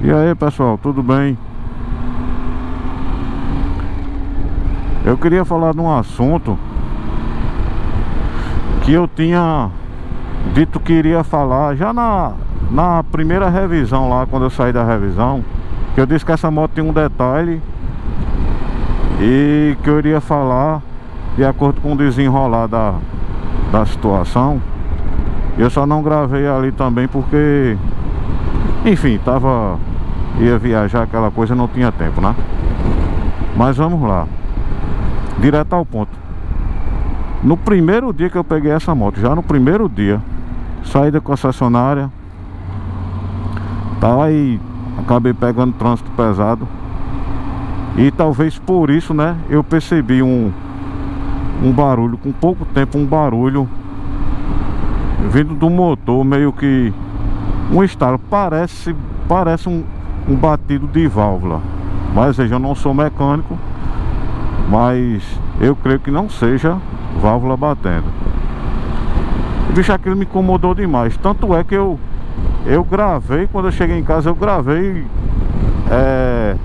E aí pessoal, tudo bem? Eu queria falar de um assunto que eu tinha dito que iria falar já na primeira revisão lá, quando eu saí da revisão, que eu disse que essa moto tinha um detalhe e que eu iria falar de acordo com o desenrolar da situação. Eu só não gravei ali também porque, enfim, ia viajar, aquela coisa, não tinha tempo, né? Mas vamos lá, direto ao ponto. No primeiro dia que eu peguei essa moto, já no primeiro dia, saí da concessionária, tá, aí acabei pegando trânsito pesado. E talvez por isso, né, eu percebi um barulho, com pouco tempo, um barulho vindo do motor, meio que um estalo, parece um batido de válvula. Mas veja, eu não sou mecânico, mas eu creio que não seja válvula batendo. Bicho, aquilo me incomodou demais. Tanto é que eu gravei, quando eu cheguei em casa, eu gravei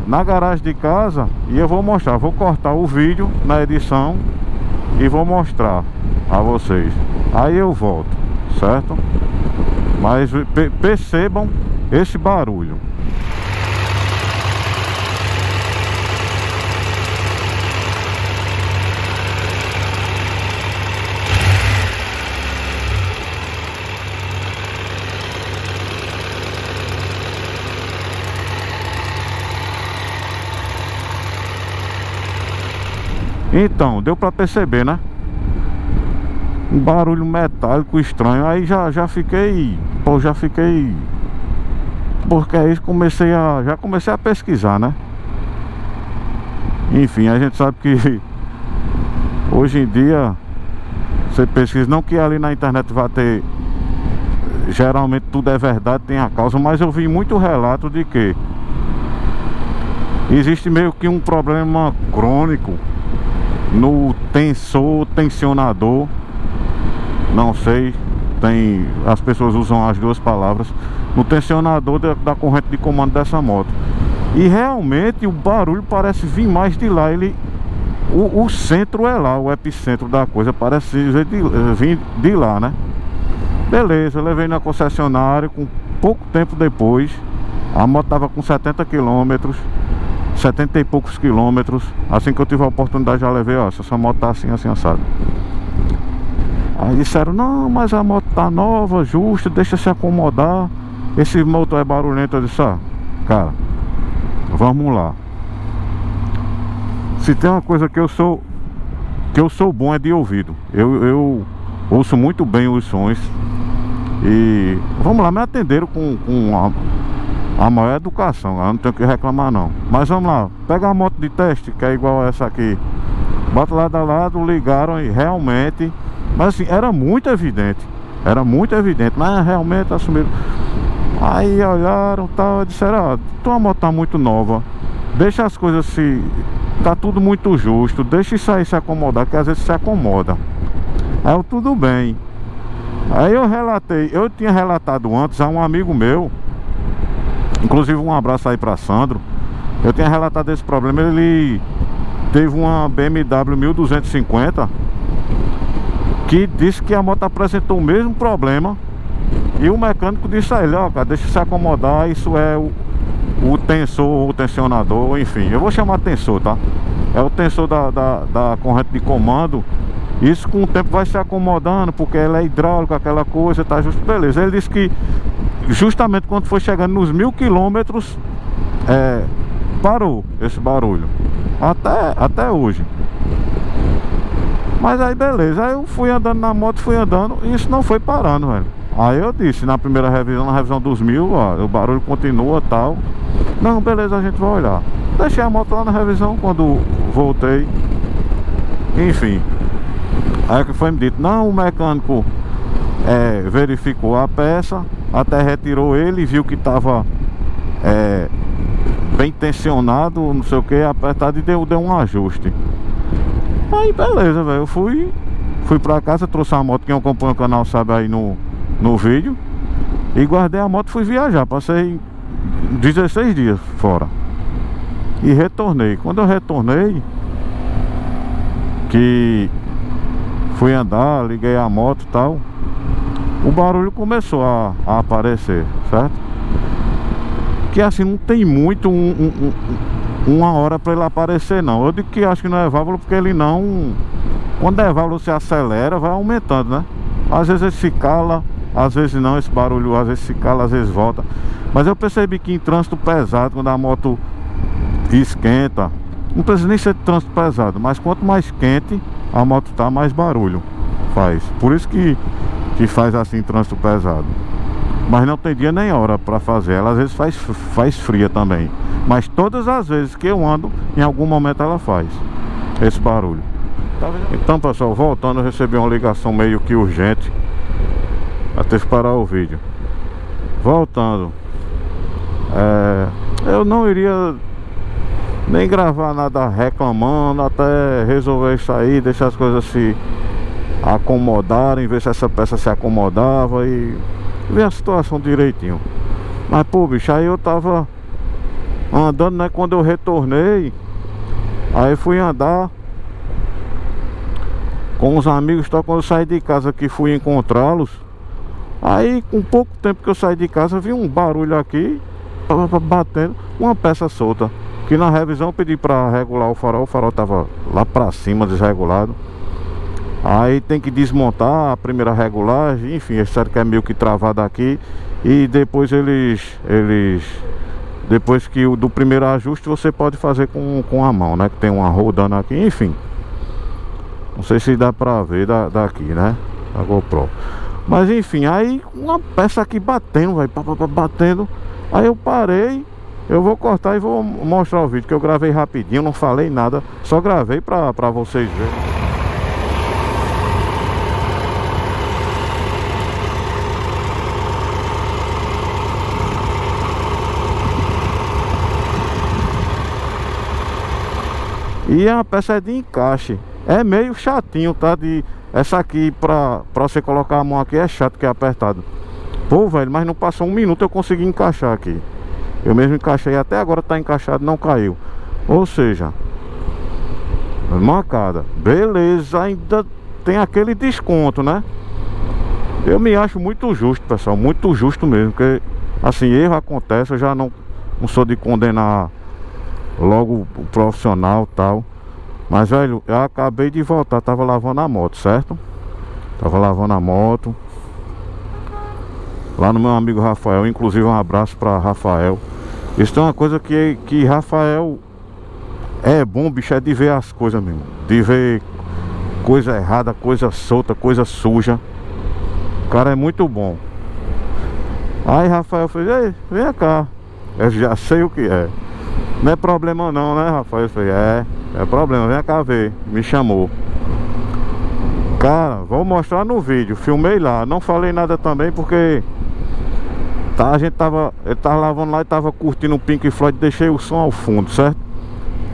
na garagem de casa. E eu vou mostrar, vou cortar o vídeo na edição e vou mostrar a vocês. Aí eu volto, certo? Mas percebam esse barulho. Então, deu pra perceber, né? Um barulho metálico estranho. Aí já fiquei... Pô, já fiquei... Porque aí já comecei a pesquisar, né? Enfim, a gente sabe que hoje em dia você pesquisa, não que ali na internet vai ter... Geralmente tudo é verdade, tem a causa. Mas eu vi muito relato de que existe meio que um problema crônico no tensionador, não sei, as pessoas usam as duas palavras, no tensionador da corrente de comando dessa moto. E realmente o barulho parece vir mais de lá. O centro é lá, o epicentro da coisa parece vir de lá, né? Beleza, eu levei na concessionária. Com pouco tempo depois, a moto tava com 70 quilômetros, 70 e poucos quilômetros. Assim que eu tive a oportunidade, já levei, ó, essa moto tá assim, assado. Aí disseram, não, mas a moto tá nova, justa, deixa se acomodar, esse motor é barulhento. Eu disse, cara, vamos lá. Se tem uma coisa que eu sou bom, é de ouvido. Eu ouço muito bem os sons. E vamos lá, me atenderam com a maior educação, eu não tenho que reclamar não. Mas vamos lá, pega a moto de teste, que é igual a essa aqui, bota lado a lado, ligaram e realmente... Mas assim, era muito evidente, mas realmente assumiram. Aí olharam, tal, disseram, tua moto tá muito nova, deixa as coisas tá tudo muito justo, deixa isso aí se acomodar, que às vezes se acomoda. Aí eu, tudo bem. Aí eu tinha relatado antes a um amigo meu, inclusive um abraço aí pra Sandro. Eu tinha relatado esse problema. Ele teve uma BMW 1250 que disse que a moto apresentou o mesmo problema. E o mecânico disse a ele, ó, cara, deixa se acomodar, isso é o tensor, o tensionador, enfim, eu vou chamar tensor, tá? É o tensor da corrente de comando. Isso com o tempo vai se acomodando, porque ela é hidráulica, aquela coisa, tá justo, beleza. Ele disse que justamente quando foi chegando nos 1000 quilômetros, parou esse barulho, até hoje. Mas aí beleza, aí eu fui andando na moto, e isso não foi parando, velho. Aí eu disse, na primeira revisão, na revisão dos 1000, ó, o barulho continua, tal. Não, beleza, a gente vai olhar. Deixei a moto lá na revisão. Quando voltei, enfim, aí que foi me dito, não, o mecânico verificou a peça, até retirou ele, viu que estava bem tensionado, não sei o que, apertado, e deu um ajuste. Aí beleza, velho, eu fui pra casa, trouxe a moto, quem acompanha o canal sabe aí no vídeo, e guardei a moto e fui viajar. Passei 16 dias fora. E retornei. Quando eu retornei, que fui andar, liguei a moto e tal, o barulho começou a aparecer, certo? Que assim, não tem muito uma hora para ele aparecer não. Eu digo que acho que não é válvula porque ele não... Quando é válvula você acelera, vai aumentando, né? Às vezes ele se cala, às vezes não, esse barulho às vezes se cala, às vezes volta. Mas eu percebi que em trânsito pesado, quando a moto esquenta, não precisa nem ser de trânsito pesado, mas quanto mais quente a moto tá, mais barulho faz. Por isso que faz assim trânsito pesado. Mas não tem dia nem hora para fazer. Ela às vezes faz fria também. Mas todas as vezes que eu ando, em algum momento ela faz esse barulho. Então pessoal, voltando, eu recebi uma ligação meio que urgente. Eu tive que parar o vídeo. Voltando, eu não iria nem gravar nada reclamando, até resolver isso aí, deixar as coisas se acomodarem, ver se essa peça se acomodava e ver a situação direitinho. Mas pô, bicho, aí eu tava andando, né? Quando eu retornei, aí fui andar com os amigos, tá? Quando eu saí de casa que fui encontrá-los, aí com pouco tempo que eu saí de casa, vi um barulho aqui batendo uma peça solta. Que na revisão eu pedi pra regular o farol tava lá pra cima, desregulado. Aí tem que desmontar a primeira regulagem, enfim, é sério que é meio que travado aqui. E depois depois que do primeiro ajuste você pode fazer com a mão, né? Que tem uma rodando aqui, enfim. Não sei se dá pra ver daqui, né? Da GoPro. Mas enfim, aí uma peça aqui batendo, velho, batendo. Aí eu parei. Eu vou cortar e vou mostrar o vídeo que eu gravei rapidinho, não falei nada, só gravei pra vocês verem. E a peça é de encaixe. É meio chatinho, tá? Essa aqui pra você colocar a mão aqui é chato, que é apertado. Pô, velho, mas não passou um minuto eu consegui encaixar aqui. Eu mesmo encaixei, até agora tá encaixado, não caiu. Ou seja, marcada. Beleza, ainda tem aquele desconto, né? Eu me acho muito justo, pessoal, muito justo mesmo. Porque, assim, erro acontece, eu já não sou de condenar logo o profissional e tal. Mas, velho, eu acabei de voltar, tava lavando a moto, certo? Tava lavando a moto lá no meu amigo Rafael, inclusive um abraço pra Rafael. Isso é uma coisa que Rafael é bom, bicho, é de ver as coisas mesmo. De ver coisa errada, coisa solta, coisa suja. O cara é muito bom. Aí Rafael fez, ei, vem cá. Eu já sei o que é. Não é problema não, né, Rafael? Eu falei, é problema, vem cá ver. Me chamou. Cara, vou mostrar no vídeo. Filmei lá, não falei nada também porque ele tava lavando lá e tava curtindo o Pink Floyd. Deixei o som ao fundo, certo?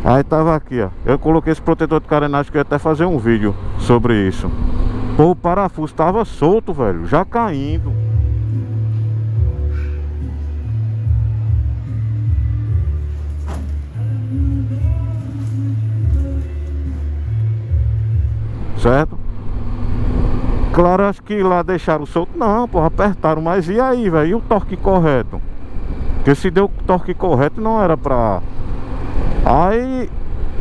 Aí tava aqui, ó. Eu coloquei esse protetor de carenagem, que eu ia até fazer um vídeo sobre isso. Pô, o parafuso tava solto, velho, já caindo. Certo? Claro, acho que lá deixaram solto. Não, porra, apertaram. Mas e aí, velho? E o torque correto? Porque se deu o torque correto, não era pra... Aí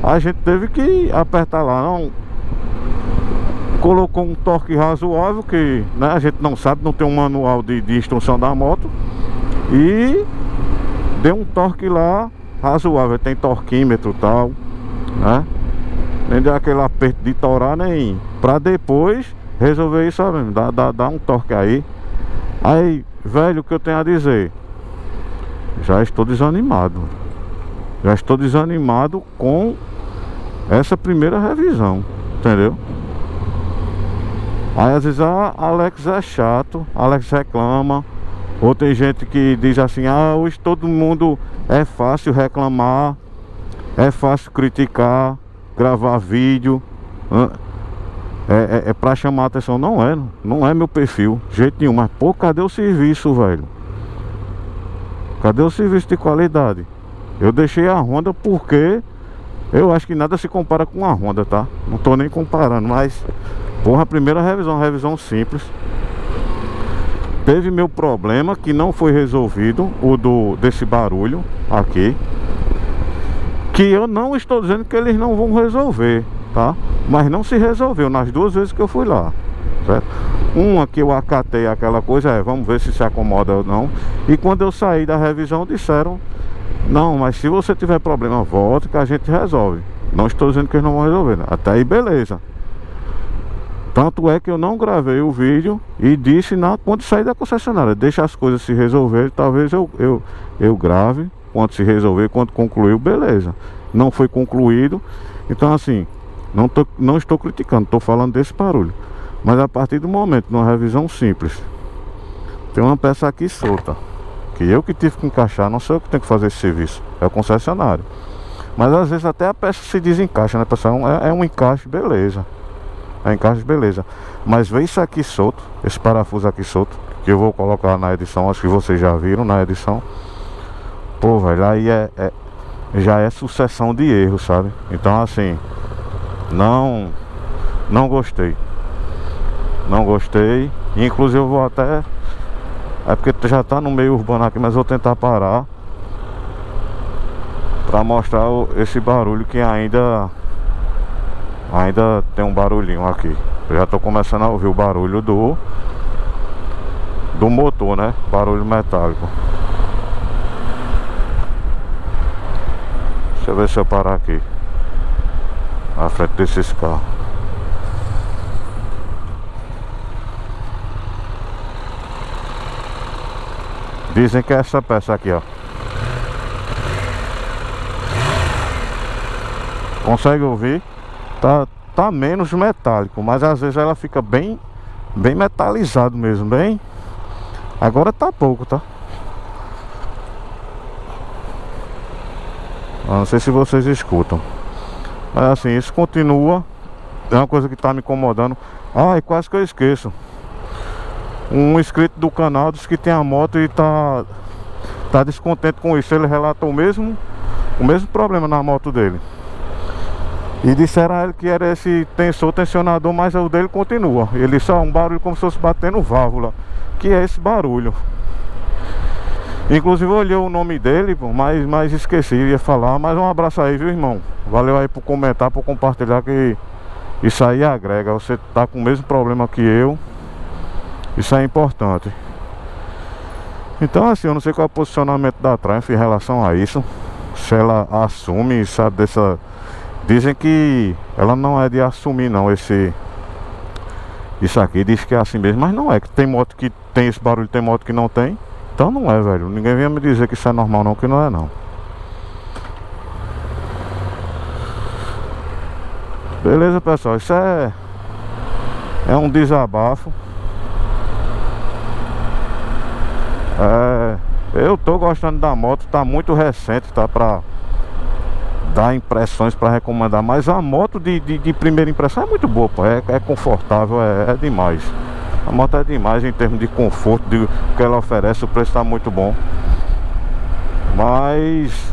a gente teve que apertar lá. Não, colocou um torque razoável, que, né, a gente não sabe, não tem um manual de instrução da moto. E deu um torque lá razoável. Tem torquímetro e tal, né? Nem deu aquele aperto de torar, nem... Pra depois resolver isso mesmo, dá um torque aí. Aí, velho, o que eu tenho a dizer? Já estou desanimado. Já estou desanimado com essa primeira revisão, entendeu? Aí às vezes Alex é chato, Alex reclama. Ou tem gente que diz assim, ah, hoje todo mundo é fácil reclamar, é fácil criticar, gravar vídeo, é pra chamar a atenção. Não é meu perfil, de jeito nenhum. Mas pô, cadê o serviço, velho? Cadê o serviço de qualidade? Eu deixei a Honda porque eu acho que nada se compara com a Honda, tá? Não tô nem comparando, mas porra, a primeira revisão, revisão simples. Teve meu problema que não foi resolvido, desse barulho aqui, que eu não estou dizendo que eles não vão resolver, tá? Mas não se resolveu nas duas vezes que eu fui lá, certo? Uma que eu acatei aquela coisa, vamos ver se acomoda ou não. E quando eu saí da revisão disseram, não, mas se você tiver problema, volta que a gente resolve. Não estou dizendo que eles não vão resolver, né? Até aí beleza. Tanto é que eu não gravei o vídeo e disse quando sair da concessionária, deixa as coisas se resolverem, talvez eu grave quando se resolver, quando concluiu, beleza. Não foi concluído, então assim, não estou criticando, estou falando desse barulho. Mas a partir do momento, numa revisão simples, tem uma peça aqui solta, que eu que tive que encaixar, não sou eu que tenho que fazer esse serviço, é o concessionário. Mas às vezes até a peça se desencaixa, né, pessoal? É um encaixe, beleza. É encaixe, beleza. Mas vê isso aqui solto, esse parafuso aqui solto, que eu vou colocar na edição, acho que vocês já viram na edição. Pô, velho, aí já é sucessão de erros, sabe? Então assim, não gostei. Não gostei. Inclusive eu vou até... É porque já tá no meio urbano aqui, mas vou tentar parar pra mostrar esse barulho que ainda tem um barulhinho aqui. Eu já tô começando a ouvir o barulho do motor, né? Barulho metálico. Deixa eu ver se eu parar aqui na frente desses carros. Dizem que é essa peça aqui, ó. Consegue ouvir? Tá menos metálico, mas às vezes ela fica bem metalizado mesmo, bem. Agora tá pouco, tá? Não sei se vocês escutam. Mas assim, isso continua. É uma coisa que tá me incomodando. Ai, quase que eu esqueço. Um inscrito do canal disse que tem a moto e tá descontente com isso. Ele relatou o mesmo problema na moto dele. E disseram a ele que era esse tensionador, mas o dele continua. Ele só um barulho como se fosse batendo válvula, que é esse barulho. Inclusive eu olhei o nome dele, mas esqueci, ia falar. Mas um abraço aí, viu, irmão? Valeu aí por comentar, por compartilhar, que isso aí agrega. Você tá com o mesmo problema que eu. Isso é importante. Então assim, eu não sei qual é o posicionamento da Triumph em relação a isso. Se ela assume, sabe, dessa... Dizem que ela não é de assumir não isso aqui, diz que é assim mesmo. Mas não é, que tem moto que tem esse barulho, tem moto que não tem. Então não é, velho. Ninguém venha me dizer que isso é normal não, que não é não. Beleza, pessoal, isso é um desabafo. Eu tô gostando da moto, tá muito recente, tá, pra dar impressões, pra recomendar. Mas a moto de primeira impressão é muito boa, pô. É confortável, é demais. A moto é demais em termos de conforto, de que ela oferece, o preço tá muito bom. Mas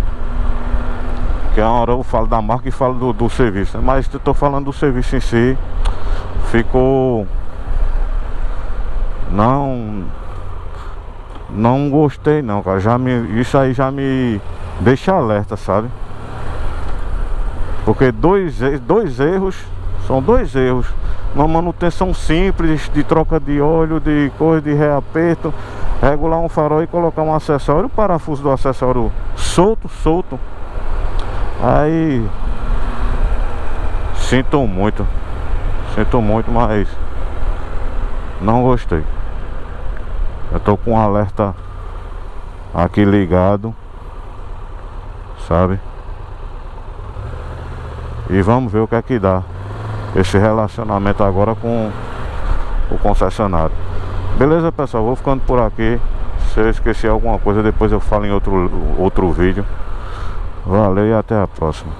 que uma hora eu falo da marca e falo do serviço, mas eu tô falando do serviço em si. Ficou... Não gostei não, cara. Isso aí já me deixa alerta, sabe? Porque são dois erros. Uma manutenção simples de troca de óleo, de coisa de reaperto, regular um farol e colocar um acessório, o parafuso do acessório solto. Aí sinto muito, mas não gostei. Eu tô com um alerta aqui ligado, sabe? E vamos ver o que é que dá esse relacionamento agora com o concessionário. Beleza, pessoal? Vou ficando por aqui. Se eu esqueci alguma coisa, depois eu falo em outro vídeo. Valeu e até a próxima.